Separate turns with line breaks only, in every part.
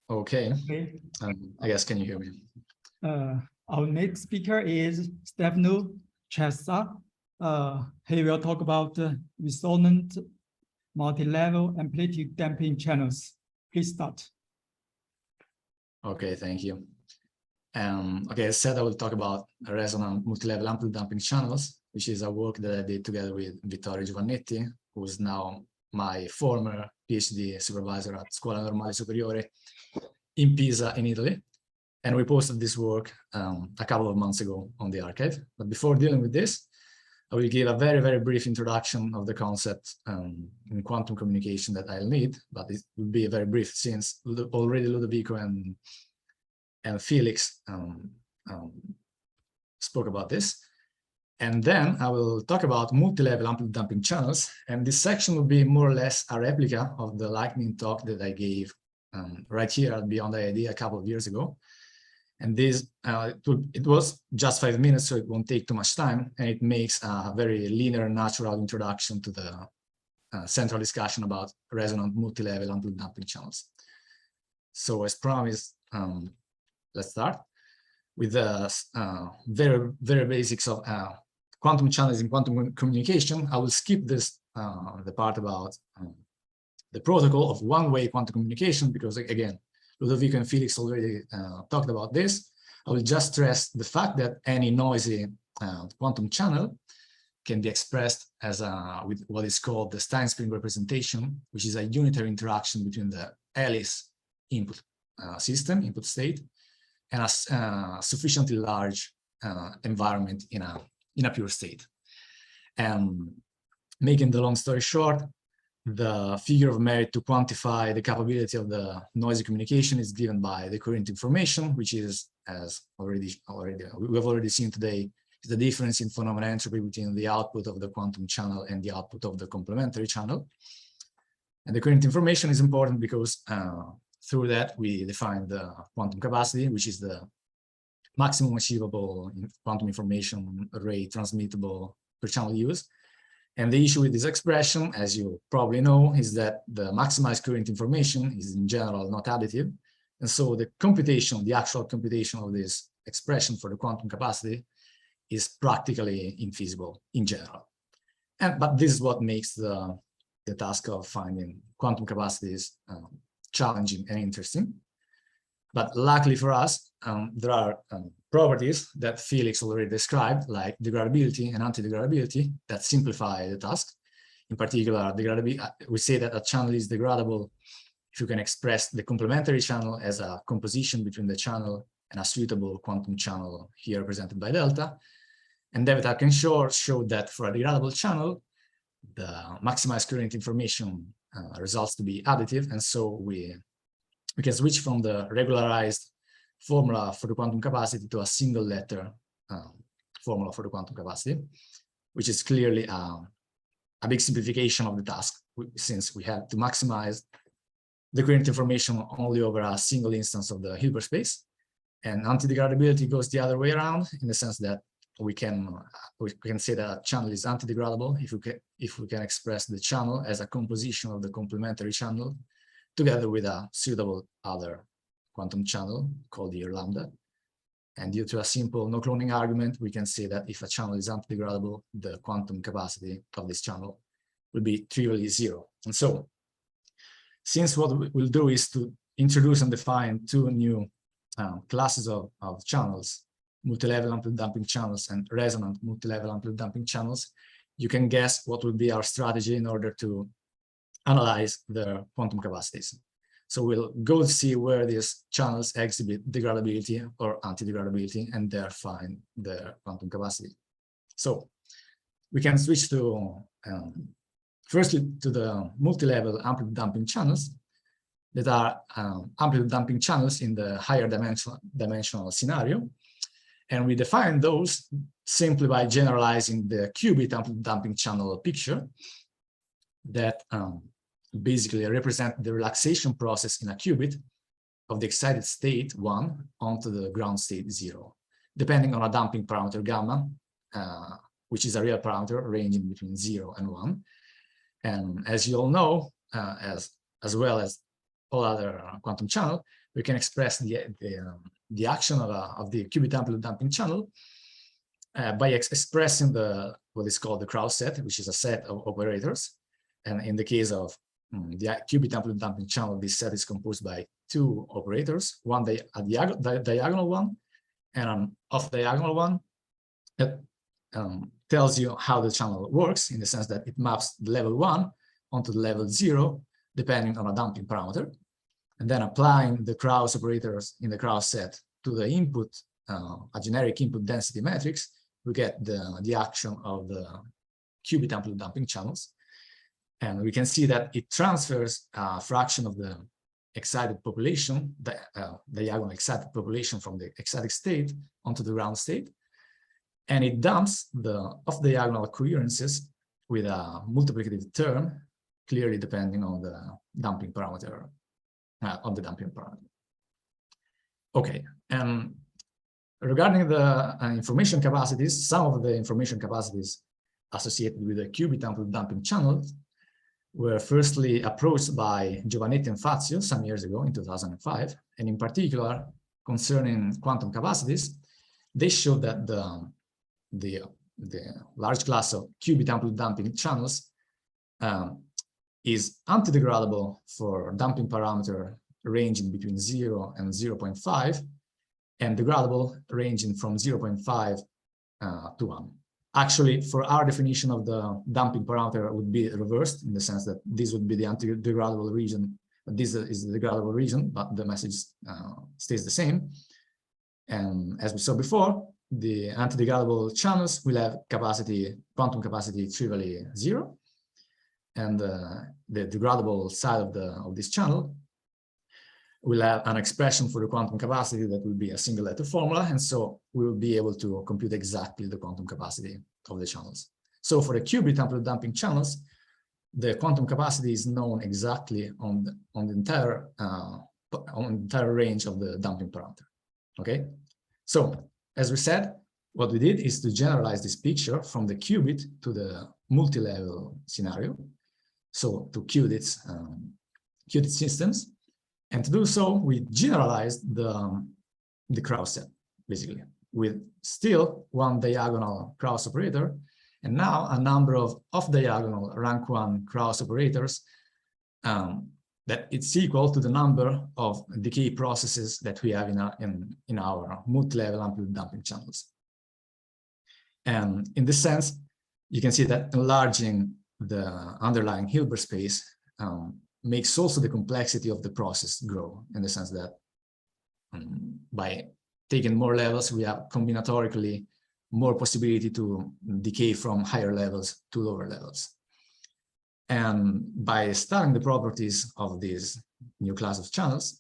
Okay.
Okay.
I guess, can you hear me?
Our next speaker is Stefano Chessa. He will talk about resonant multi-level amplitude damping channels. Please start.
Okay, thank you. Okay, as said, I will talk about resonant multi-level amplitude damping channels, which is a work that I did together with Vittorio Giovannetti, who is now my former PhD supervisor at Scuola Normale Superiore in Pisa, in Italy. And we posted this work a couple of months ago on the archive. But before dealing with this, I will give a very, very brief introduction of the concept in quantum communication that I'll need, but it will be very brief since already Ludovico and Felix spoke about this. And then I will talk about multi-level amplitude damping channels. And this section will be more or less a replica of the lightning talk that I gave right here at Beyond the Idea a couple of years ago. And this, it was just 5 minutes, so it won't take too much time. And it makes a very linear, natural introduction to the central discussion about resonant multi-level amplitude damping channels. So as promised, let's start with the very, very basics of quantum channels in quantum communication. I will skip this, the part about the protocol of one-way quantum communication, because again, Ludovico and Felix already talked about this. I will just stress the fact that any noisy quantum channel can be expressed as with what is called the Stein spring representation, which is a unitary interaction between the Alice input system, input state, and a sufficiently large environment in a pure state. And making the long story short, the figure of merit to quantify the capability of the noisy communication is given by the current information, which is, as we have already seen today, is the difference in phenomena entropy between the output of the quantum channel and the output of the complementary channel. And the current information is important because through that we define the quantum capacity, which is the maximum achievable quantum information array transmittable per channel use. And the issue with this expression, as you probably know, is that the maximized current information is in general not additive. And so the computation, the actual computation of this expression for the quantum capacity is practically infeasible in general. But this is what makes the task of finding quantum capacities challenging and interesting. But luckily for us, there are properties that Felix already described, like degradability and anti-degradability, that simplify the task. In particular, we say that a channel is degradable if you can express the complementary channel as a composition between the channel and a suitable quantum channel, here represented by delta. And David Arkanshaw showed that for a degradable channel, the maximized current information results to be additive, and so we can switch from the regularized formula for the quantum capacity to a single letter formula for the quantum capacity, which is clearly a big simplification of the task, since we have to maximize the current information only over a single instance of the Hilbert space. And anti-degradability goes the other way around, in the sense that we can say that a channel is anti-degradable if we can express the channel as a composition of the complementary channel together with a suitable other quantum channel called here lambda. And due to a simple no cloning argument, we can say that if a channel is anti-degradable, the quantum capacity of this channel will be trivially zero. And so, since what we'll do is to introduce and define two new classes of channels, multi-level amplitude damping channels and resonant multi-level amplitude damping channels, you can guess what would be our strategy in order to analyze the quantum capacities. So we'll go see where these channels exhibit degradability or anti-degradability, and there find the quantum capacity. So we can switch to firstly to the multi-level amplitude damping channels that are amplitude damping channels in the higher dimensional scenario. And we define those simply by generalizing the qubit amplitude damping channel picture that basically represent the relaxation process in a qubit of the excited state 1 onto the ground state 0, depending on a damping parameter gamma, which is a real parameter ranging between 0 and 1. And as you all know, as well as all other quantum channel, we can express the action of the qubit amplitude damping channel by expressing what is called the Krauss set, which is a set of operators. And in the case of the qubit amplitude damping channel, this set is composed by two operators, one a diagonal one and an off-diagonal one that tells you how the channel works, in the sense that it maps the level 1 onto the level 0, depending on a damping parameter. And then applying the Krauss operators in the Krauss set to the input, a generic input density matrix, we get the action of the qubit amplitude damping channels. And we can see that it transfers a fraction of the excited population, the diagonal excited population from the excited state onto the ground state. And it dumps the off-diagonal coherences with a multiplicative term, clearly depending on the damping parameter, Okay, and regarding the information capacities, some of the information capacities associated with the qubit amplitude damping channel were firstly approached by Giovannetti and Fazio some years ago in 2005, and in particular, concerning quantum capacities, they showed that the large class of qubit amplitude damping channels is antidegradable for damping parameter ranging between 0 and 0.5, and degradable ranging from 0.5 to 1. Actually, for our definition of the damping parameter, it would be reversed, in the sense that this would be the anti-degradable region, this is the degradable region, but the message stays the same. And as we saw before, the anti-degradable channels will have capacity, quantum capacity trivially 0, and the degradable side of this channel will have an expression for the quantum capacity that will be a single letter formula, and so we will be able to compute exactly the quantum capacity of the channels. So for the qubit amplitude damping channels, the quantum capacity is known exactly on the entire range of the damping parameter. Okay, so as we said, what we did is to generalize this picture from the qubit to the multi-level scenario, so to qubit systems. And to do so, we generalized the Krauss set, basically, with still one diagonal Krauss operator, and now a number of off-diagonal rank 1 Krauss operators that it's equal to the number of decay processes that we have in our multi-level amplitude damping channels. And in this sense, you can see that enlarging the underlying Hilbert space makes also the complexity of the process grow, in the sense that by taking more levels, we have combinatorically more possibility to decay from higher levels to lower levels. And by studying the properties of this new class of channels,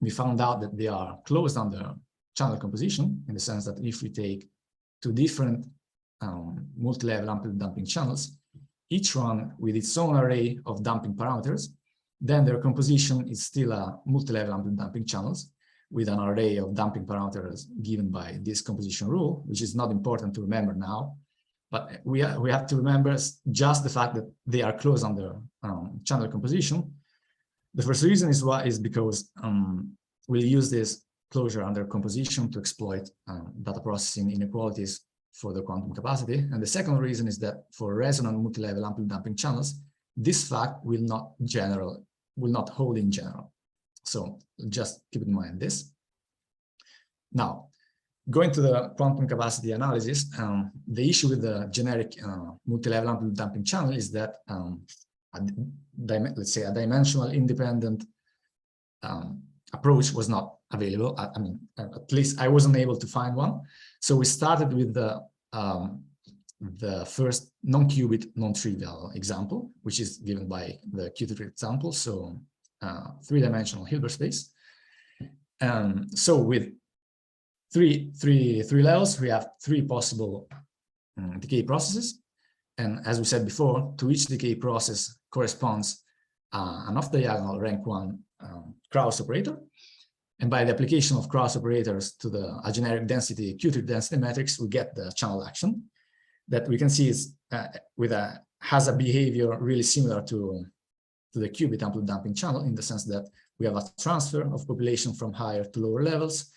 we found out that they are closed under channel composition, in the sense that if we take two different multi-level amplitude damping channels, each one with its own array of damping parameters, then their composition is still a multi-level amplitude damping channels with an array of damping parameters given by this composition rule, which is not important to remember now, but we have to remember just the fact that they are closed under channel composition. The first reason is because we'll use this closure under composition to exploit data processing inequalities for the quantum capacity. And the second reason is that for resonant multi-level amplitude damping channels, this fact will not hold in general. So just keep in mind this. Now, going to the quantum capacity analysis, the issue with the generic multi-level amplitude damping channel is that let's say a dimensional independent approach was not available. I mean, at least I wasn't able to find one. So we started with the first non-qubit, non-trivial example, which is given by the Q3 example. So three-dimensional Hilbert space. So with three levels, we have three possible decay processes. And as we said before, to each decay process corresponds an off-diagonal rank 1 Krauss operator. And by the application of Krauss operators to a generic density, Q3 density matrix, we get the channel action that we can see is has a behavior really similar to the qubit amplitude damping channel, in the sense that we have a transfer of population from higher to lower levels,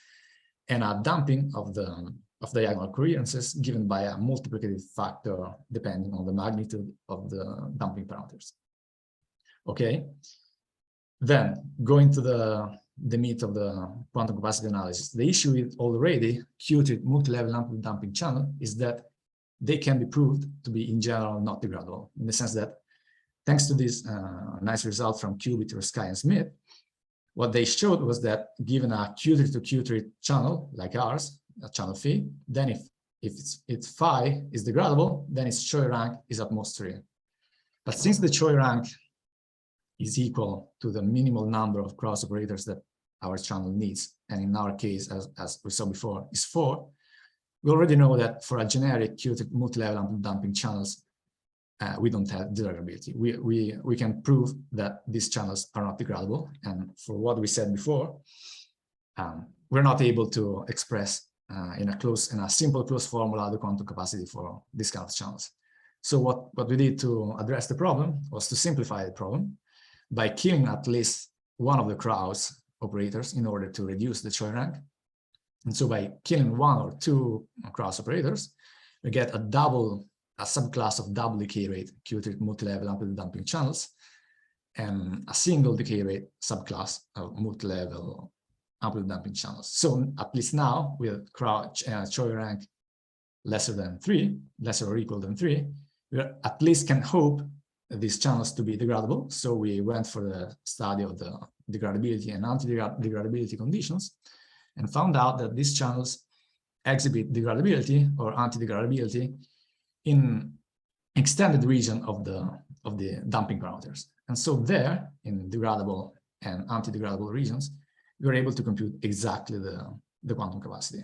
and a damping of diagonal coherences given by a multiplicative factor depending on the magnitude of the damping parameters. Okay, then going to the meat of the quantum capacity analysis. The issue with already Q-treat multi-level amplitude damping channel is that they can be proved to be in general not degradable, in the sense that thanks to this nice result from Cubitt, Sky, and Smith, what they showed was that given a Q-treat to Q-treat channel like ours, a channel phi, then if its phi is degradable, then its Choi rank is at most 3. But since the Choi rank is equal to the minimal number of cross operators that our channel needs, and in our case, as we saw before, is 4, we already know that for a generic Q-treat multi-level amplitude damping channels, we don't have degradability. We can prove that these channels are not degradable, and for what we said before, we're not able to express in a simple closed formula the quantum capacity for these kind of channels. So what we did to address the problem was to simplify the problem by killing at least one of the Krauss operators in order to reduce the Choi rank. And so by killing 1 or 2 Krauss operators, we get a subclass of double decay rate Q-treat multi-level amplitude damping channels, and a single decay rate subclass of multi-level amplitude damping channels. So at least now, with Choi rank lesser or equal than 3, we at least can hope these channels to be degradable. So we went for the study of the degradability and anti-degradability conditions, and found out that these channels exhibit degradability or anti-degradability in extended region of the damping parameters. And so there, in degradable and anti-degradable regions, we were able to compute exactly the quantum capacity.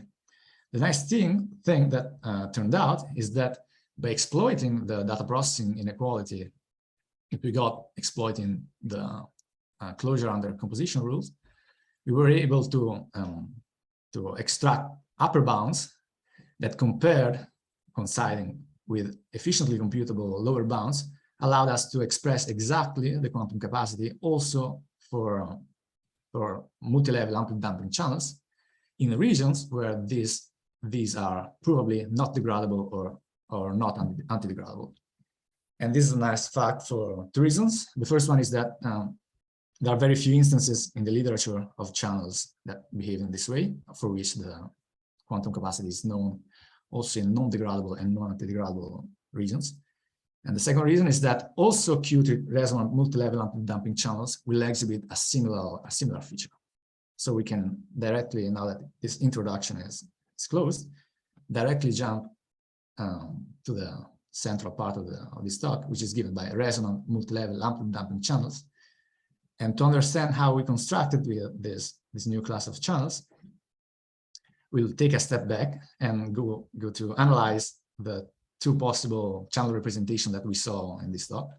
The nice thing that turned out is that by exploiting the data processing inequality, if we got exploiting the closure under composition rules, we were able to extract upper bounds that, compared coinciding with efficiently computable lower bounds, allowed us to express exactly the quantum capacity also for multi-level amplitude damping channels in regions where these are probably not degradable or not anti-degradable. And this is a nice fact for 2 reasons. The first one is that there are very few instances in the literature of channels that behave in this way, for which the quantum capacity is known also in non-degradable and non-anti-degradable regions. And the second reason is that also Q-treat resonant multi-level amplitude damping channels will exhibit a similar feature. So we can directly, now that this introduction is closed, directly jump to the central part of this talk, which is given by resonant multi-level amplitude damping channels. And to understand how we constructed this new class of channels, we'll take a step back and go to analyze the 2 possible channel representation that we saw in this talk.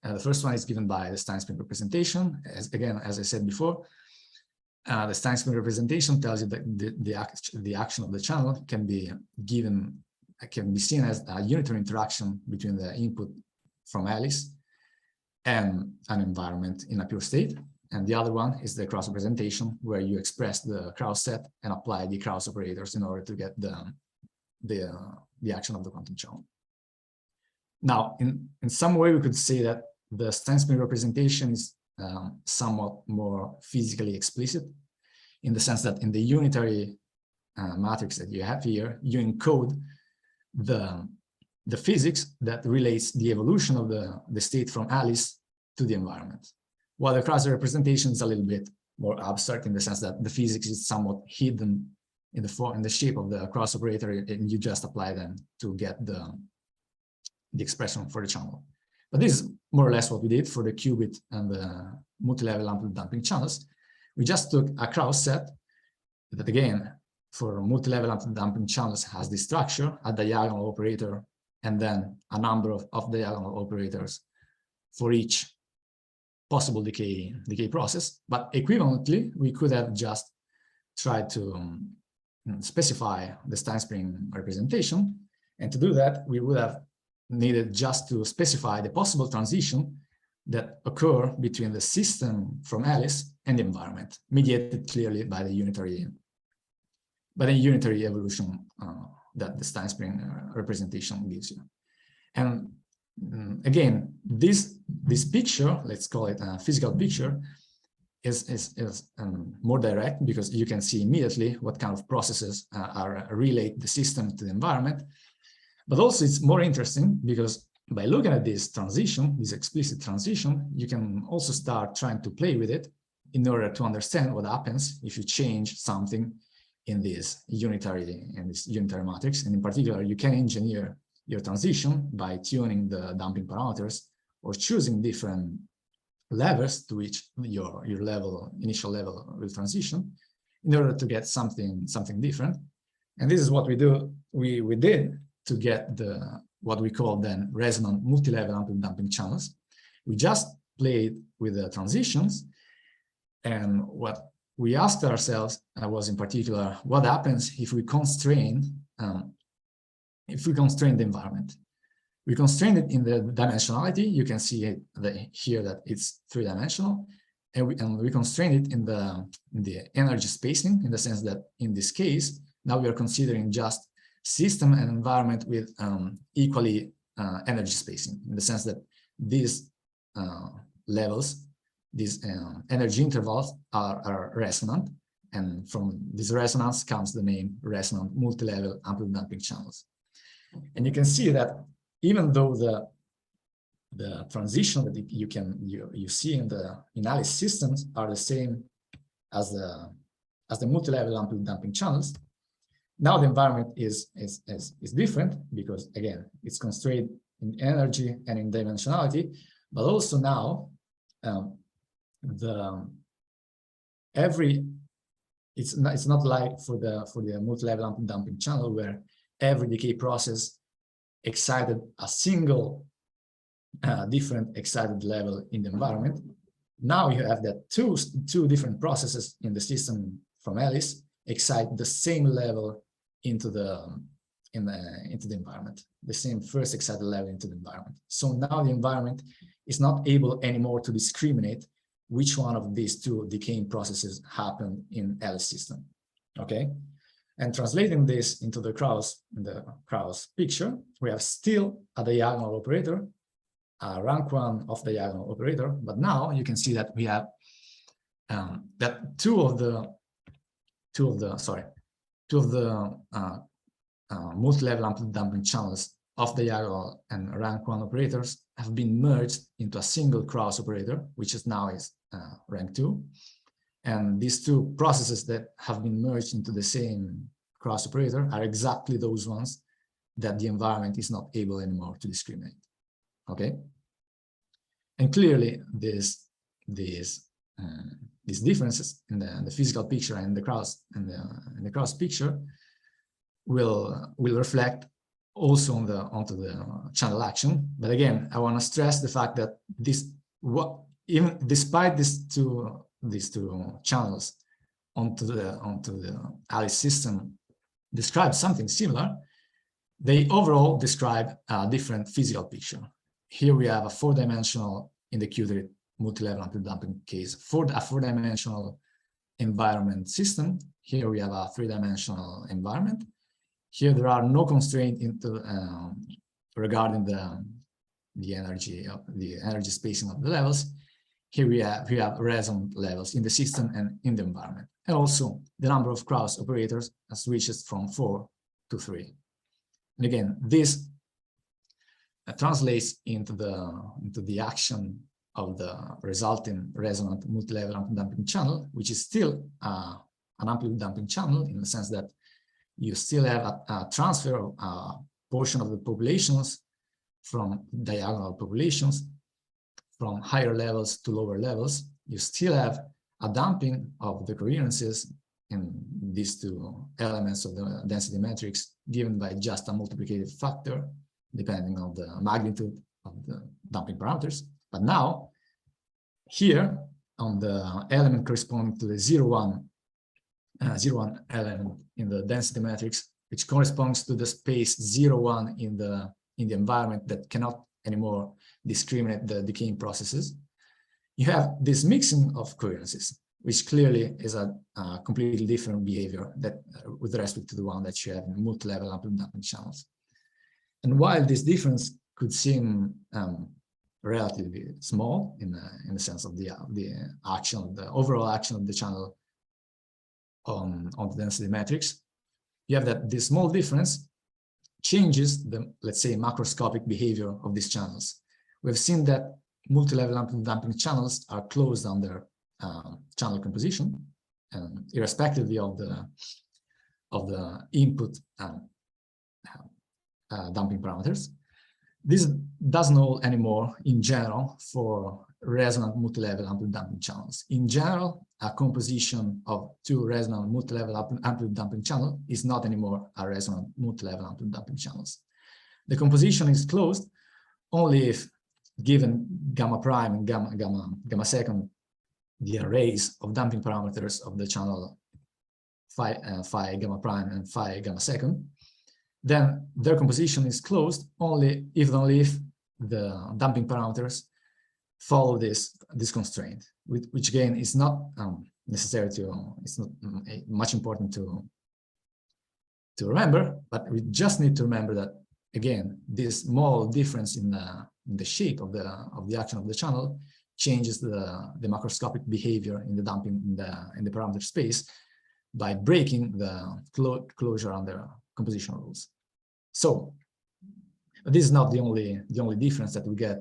The first one is given by the Stein-Spring representation. As I said before, the Stein-Spring representation tells you that the action of the channel can be seen as a unitary interaction between the input from Alice and an environment in a pure state. And the other one is the Krauss representation, where you express the Krauss set and apply the Krauss operators in order to get the action of the quantum channel. Now, in some way, we could say that the Stein-Spring representation is somewhat more physically explicit, in the sense that in the unitary matrix that you have here, you encode the physics that relates the evolution of the state from Alice to the environment. While the Krauss representation is a little bit more abstract, in the sense that the physics is somewhat hidden in the shape of the Krauss operator, and you just apply them to get the expression for the channel. But this is more or less what we did for the qubit and the multi-level amplitude damping channels. We just took a Krauss set that, again, for multi-level amplitude damping channels has this structure, a diagonal operator, and then a number of diagonal operators for each possible decay process. But equivalently, we could have just tried to specify the Stein-Spring representation. And to do that, we would have needed just to specify the possible transition that occur between the system from Alice and the environment, mediated clearly by the unitary evolution that the Stein-Spring representation gives you. And again, this picture, let's call it a physical picture, is more direct because you can see immediately what kind of processes relate the system to the environment. But also it's more interesting because by looking at this transition, this explicit transition, you can also start trying to play with it in order to understand what happens if you change something in this unitary matrix. And in particular, you can engineer your transition by tuning the damping parameters or choosing different levels to which your initial level will transition in order to get something different. And this is what we did to get what we call then resonant multi-level amplitude damping channels. We just played with the transitions, and what we asked ourselves was in particular, what happens if we constrain the environment? We constrain it in the dimensionality. You can see it here that it's three-dimensional, and we constrain it in the energy spacing, in the sense that in this case now we are considering just system and environment with equally energy spacing, in the sense that these levels, these energy intervals are resonant, and from this resonance comes the name resonant multi-level amplitude damping channels. And you can see that even though the transition that you see in Alice systems are the same as the multi-level amplitude damping channels, now the environment is different because again it's constrained in energy and in dimensionality, but also now it's not like for the multi-level amplitude damping channel where every decay process excited a single different excited level in the environment. Now you have that two different processes in the system from Alice excite the same level into the environment, the same first excited level into the environment. So now the environment is not able anymore to discriminate which one of these two decaying processes happened in Alice system. Okay. And translating this into the Krauss picture, we have still a diagonal operator, a rank 1 off diagonal operator, but now you can see that we have that two of the multi-level amplitude damping channels off diagonal and rank 1 operators have been merged into a single Krauss operator, which is now rank 2. And these two processes that have been merged into the same Krauss operator are exactly those ones that the environment is not able anymore to discriminate. Okay, and clearly these differences in the physical picture and the Krauss picture will reflect also onto the channel action. But again, I want to stress the fact that even despite these two channels onto the Alice system describe something similar, they overall describe a different physical picture. Here we have a 4-dimensional in the Q3 multi-level amplitude damping case for a 4-dimensional environment system. Here we have a 3-dimensional environment. Here there are no constraints regarding the energy spacing of the levels. Here we have resonant levels in the system and in the environment. And also the number of Krauss operators switches from 4 to 3. And again, this translates into the action of the resulting resonant multi-level amplitude damping channel, which is still an amplitude damping channel in the sense that you still have a transfer of a portion of the populations from diagonal populations from higher levels to lower levels. You still have a damping of the coherences in these two elements of the density matrix given by just a multiplicative factor depending on the magnitude of the damping parameters. But now here on the element corresponding to the 0, 1 element in the density matrix, which corresponds to the space 0, 1 in the environment that cannot anymore discriminate the decaying processes, you have this mixing of coherences, which clearly is a completely different behavior that with respect to the one that you have in multi-level amplitude damping channels. And while this difference could seem relatively small in the sense of the action, the overall action of the channel on the density matrix, you have that this small difference changes the, let's say, macroscopic behavior of these channels. We've seen that multi-level amplitude damping channels are closed under channel composition, irrespectively of the input damping parameters. This doesn't hold anymore in general for resonant multi-level amplitude damping channels. In general, a composition of two resonant multi-level amplitude damping channel is not anymore a resonant multi-level amplitude damping channels. The composition is closed only if, given gamma prime and gamma second, the arrays of damping parameters of the channel phi gamma prime and phi gamma second, then their composition is closed only if the damping parameters follow this constraint, which again is not necessary to, it's not much important to remember, but we just need to remember that again, this small difference in the shape of the action of the channel changes the macroscopic behavior in the damping in the parameter space by breaking the closure under composition rules. So this is not the only difference that we get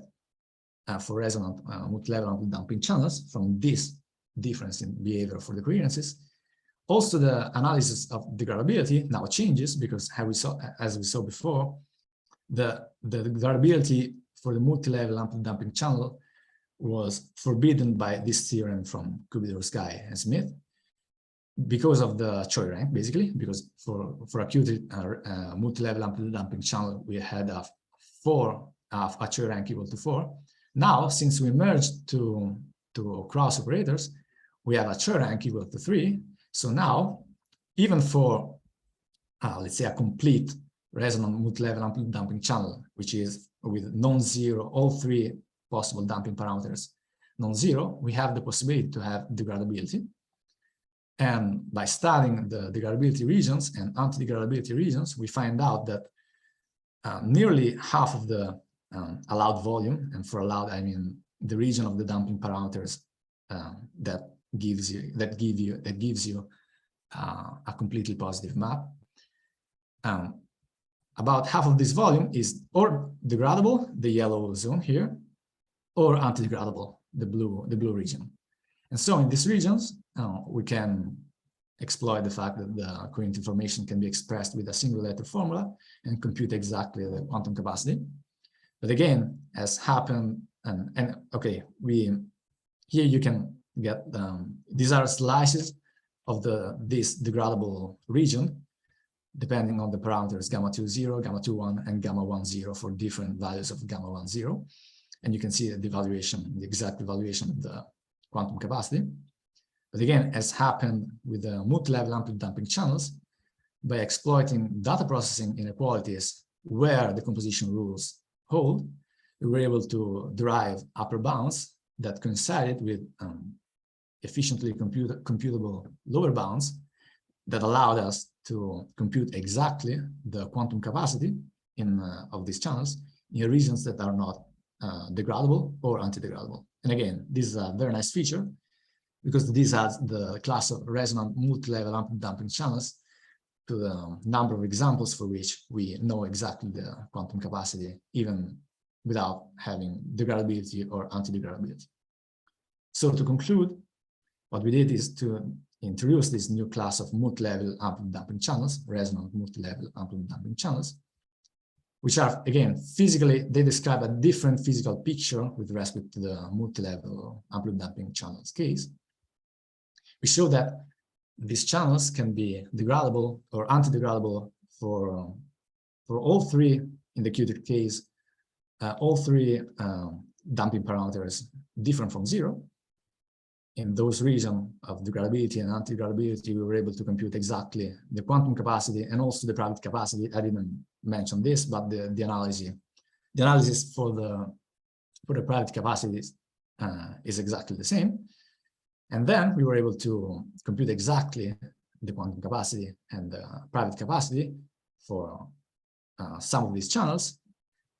for resonant multi-level amplitude damping channels from this difference in behavior for the coherences. Also, the analysis of degradability now changes because as we saw before, the degradability for the multi-level amplitude damping channel was forbidden by this theorem from Kubidorsky and Smith because of the Choi rank, basically, because for acute multi-level amplitude damping channel, we had a Choi rank equal to 4. Now, since we merged to cross operators, we have a Choi rank equal to 3. So now, even for, let's say, a complete resonant multi-level amplitude damping channel, which is with non-zero, all three possible damping parameters non-zero, we have the possibility to have degradability. And by studying the degradability regions and anti-degradability regions, we find out that nearly half of the allowed volume, and for allowed I mean the region of the damping parameters that gives you a completely positive map. About half of this volume is or degradable, the yellow zone here, or anti-degradable, the blue region. And so in these regions, we can exploit the fact that the coherent information can be expressed with a single letter formula and compute exactly the quantum capacity. But again, as happened, and okay, here you can get these are slices of this degradable region, depending on the parameters gamma 2 0, gamma 2 1, and gamma 1 0 for different values of gamma 1 0. And you can see the evaluation, the exact evaluation of the quantum capacity. But again, as happened with the multi-level amplitude damping channels, by exploiting data processing inequalities where the composition rules hold, we were able to derive upper bounds that coincided with efficiently computable lower bounds that allowed us to compute exactly the quantum capacity of these channels in regions that are not degradable or anti-degradable. And again, this is a very nice feature because this adds the class of resonant multi-level amplitude damping channels to the number of examples for which we know exactly the quantum capacity, even without having degradability or anti-degradability. So to conclude, what we did is to introduce this new class of multi-level amplitude damping channels, resonant multi-level amplitude damping channels, which are, again, physically, they describe a different physical picture with respect to the multi-level amplitude damping channels case. We show that these channels can be degradable or anti-degradable for all three, in the Q-tip case, all three damping parameters different from 0. In those regions of degradability and anti-degradability, we were able to compute exactly the quantum capacity and also the private capacity. I didn't mention this, but the analysis for the private capacities is exactly the same. And then we were able to compute exactly the quantum capacity and the private capacity for some of these channels,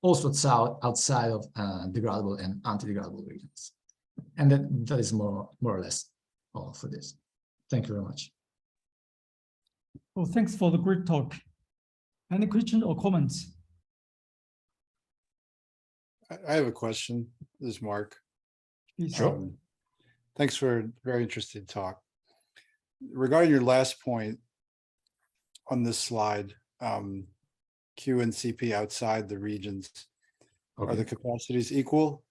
also outside of degradable and anti-degradable regions. And that is more or less all for this. Thank you very much.
Well, thanks for the great talk. Any questions or comments?
I have a question. This is Mark.
Please.
Sure.
Thanks for a very interesting talk. Regarding your last point on this slide, Q and CP outside the regions,
Okay.
are the capacities equal?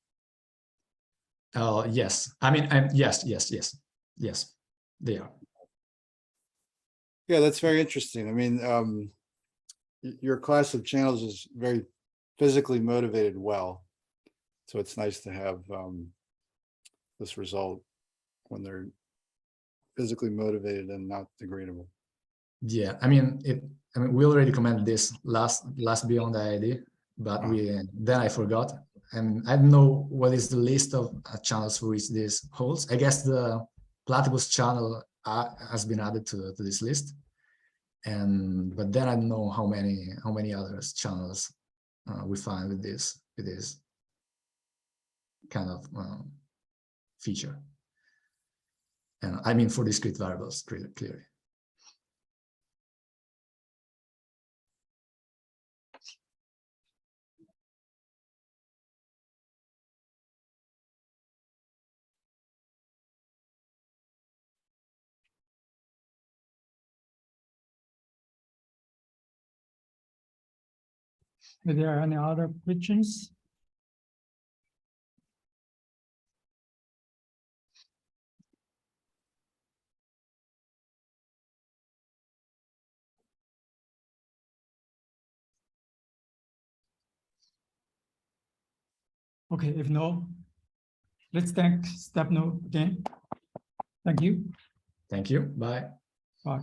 Yes. I mean, yes, they are.
Yeah, that's very interesting. I mean, your class of channels is very physically motivated well. So it's nice to have this result when they're physically motivated and not degradable.
Yeah, I mean, we already commented this last beyond the IID, but then I forgot, and I don't know what is the list of channels for which this holds. I guess the platypus channel has been added to this list, but then I don't know how many other channels we find with this kind of feature. And I mean for discrete variables, clearly.
Are there any other questions? Okay, if no, let's thank Stefano again. Thank you.
Thank you. Bye.
Bye.